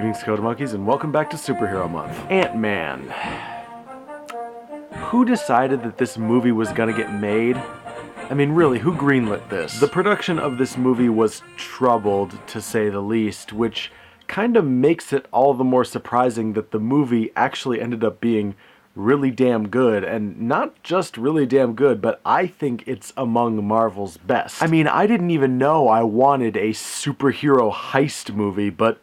Greetings, Code Monkeys, and welcome back to Superhero Month. Ant-Man. Who decided that this movie was gonna get made? I mean, really, who greenlit this? The production of this movie was troubled, to say the least, which kind of makes it all the more surprising that the movie actually ended up being really damn good, and not just really damn good, but I think it's among Marvel's best. I mean, I didn't even know I wanted a superhero heist movie, but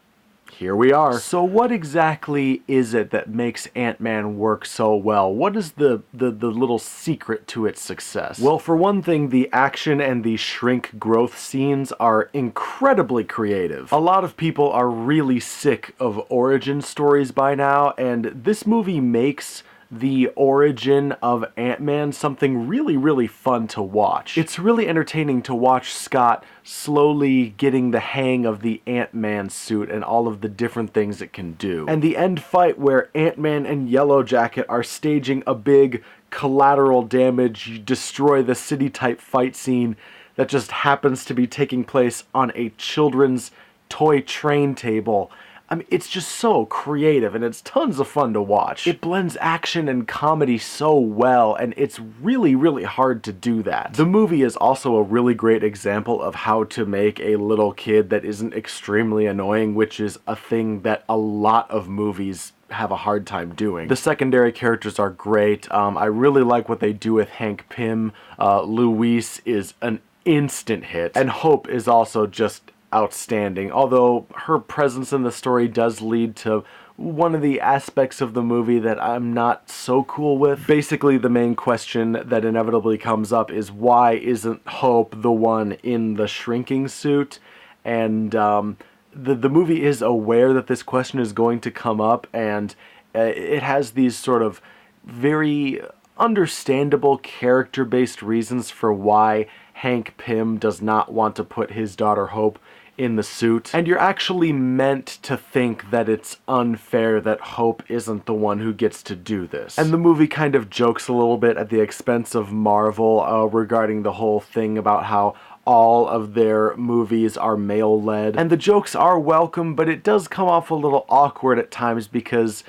here we are. So what exactly is it that makes Ant-Man work so well? What is the little secret to its success? Well, for one thing, the action and the shrink growth scenes are incredibly creative. A lot of people are really sick of origin stories by now, and this movie makes the origin of Ant-Man something really fun to watch. It's really entertaining to watch Scott slowly getting the hang of the Ant-Man suit and all of the different things it can do. And the end fight where Ant-Man and Yellow Jacket are staging a big collateral damage, destroy the city type fight scene that just happens to be taking place on a children's toy train table. I mean, it's just so creative, and it's tons of fun to watch. It blends action and comedy so well, and it's really hard to do that. The movie is also a really great example of how to make a little kid that isn't extremely annoying, which is a thing that a lot of movies have a hard time doing. The secondary characters are great. I really like what they do with Hank Pym. Luis is an instant hit, and Hope is also just outstanding, although her presence in the story does lead to one of the aspects of the movie that I'm not so cool with. Basically, the main question that inevitably comes up is why isn't Hope the one in the shrinking suit? And the movie is aware that this question is going to come up, and it has these sort of very understandable character-based reasons for why Hank Pym does not want to put his daughter Hope in the suit, and you're actually meant to think that it's unfair that Hope isn't the one who gets to do this. And the movie kind of jokes a little bit at the expense of Marvel regarding the whole thing about how all of their movies are male-led. And the jokes are welcome, but it does come off a little awkward at times because,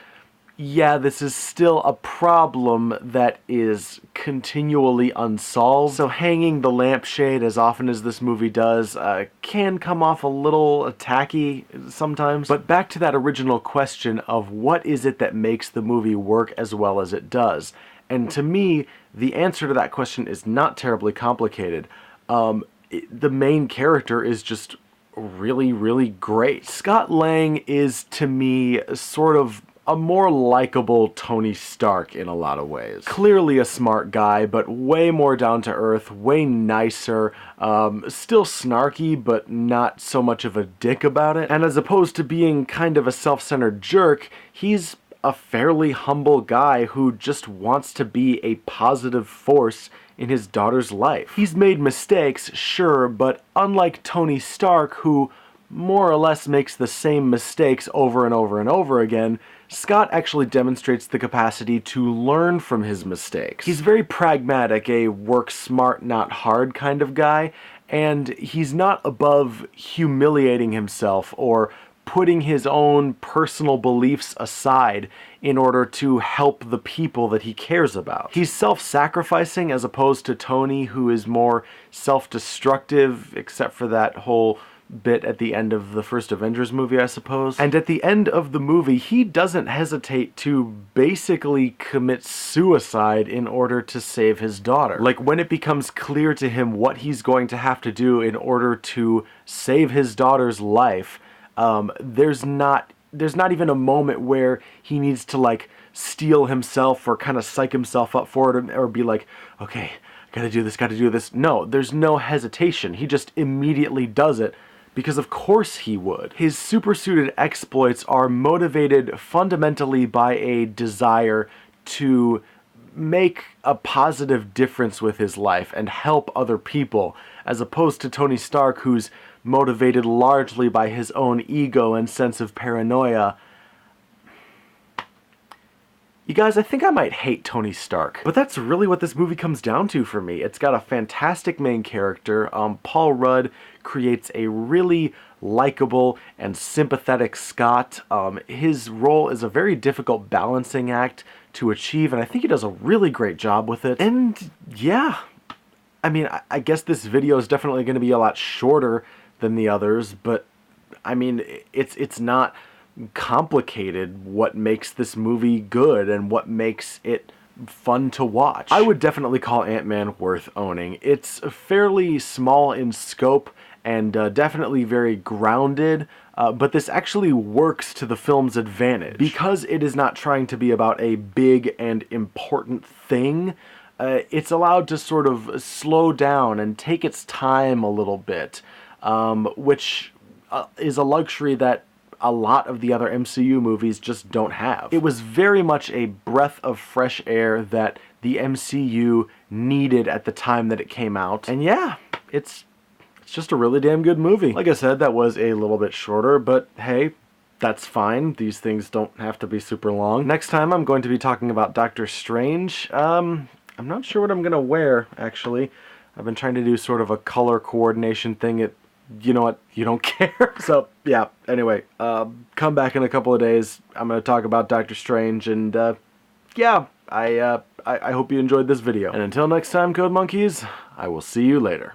yeah, this is still a problem that is continually unsolved. So hanging the lampshade as often as this movie does can come off a little tacky sometimes. But back to that original question of what is it that makes the movie work as well as it does? And to me, the answer to that question is not terribly complicated. The main character is just really great. Scott Lang is, to me, sort of a more likable Tony Stark in a lot of ways. Clearly a smart guy, but way more down to earth, way nicer, still snarky, but not so much of a dick about it. And as opposed to being kind of a self-centered jerk, he's a fairly humble guy who just wants to be a positive force in his daughter's life. He's made mistakes, sure, but unlike Tony Stark, who more or less makes the same mistakes over and over again, Scott actually demonstrates the capacity to learn from his mistakes. He's very pragmatic, a work smart, not hard kind of guy, and he's not above humiliating himself or putting his own personal beliefs aside in order to help the people that he cares about. He's self-sacrificing as opposed to Tony, who is more self-destructive, except for that whole bit at the end of the first Avengers movie, I suppose. And at the end of the movie, he doesn't hesitate to basically commit suicide in order to save his daughter. Like, when it becomes clear to him what he's going to have to do in order to save his daughter's life, there's not even a moment where he needs to, like, steel himself or kind of psych himself up for it or be like, okay, gotta do this. No, there's no hesitation. He just immediately does it, because of course he would. His supersuited exploits are motivated fundamentally by a desire to make a positive difference with his life and help other people, as opposed to Tony Stark, who's motivated largely by his own ego and sense of paranoia. You guys, I think I might hate Tony Stark. But that's really what this movie comes down to for me. It's got a fantastic main character. Paul Rudd creates a really likable and sympathetic Scott. His role is a very difficult balancing act to achieve, and I think he does a really great job with it. And yeah, I mean, I guess this video is definitely going to be a lot shorter than the others, but I mean, it's not complicated what makes this movie good and what makes it fun to watch. I would definitely call Ant-Man worth owning. It's fairly small in scope and definitely very grounded, but this actually works to the film's advantage. Because it is not trying to be about a big and important thing, it's allowed to sort of slow down and take its time a little bit, which is a luxury that a lot of the other MCU movies just don't have. It was very much a breath of fresh air that the MCU needed at the time that it came out. And yeah, it's just a really damn good movie. Like I said, that was a little bit shorter, but hey, that's fine. These things don't have to be super long. Next time I'm going to be talking about Doctor Strange. I'm not sure what I'm gonna wear, actually. I've been trying to do sort of a color coordination thing. You know what? You don't care. So, yeah, anyway, come back in a couple of days. I'm going to talk about Doctor Strange, and, yeah, I hope you enjoyed this video. And until next time, Code Monkeys, I will see you later.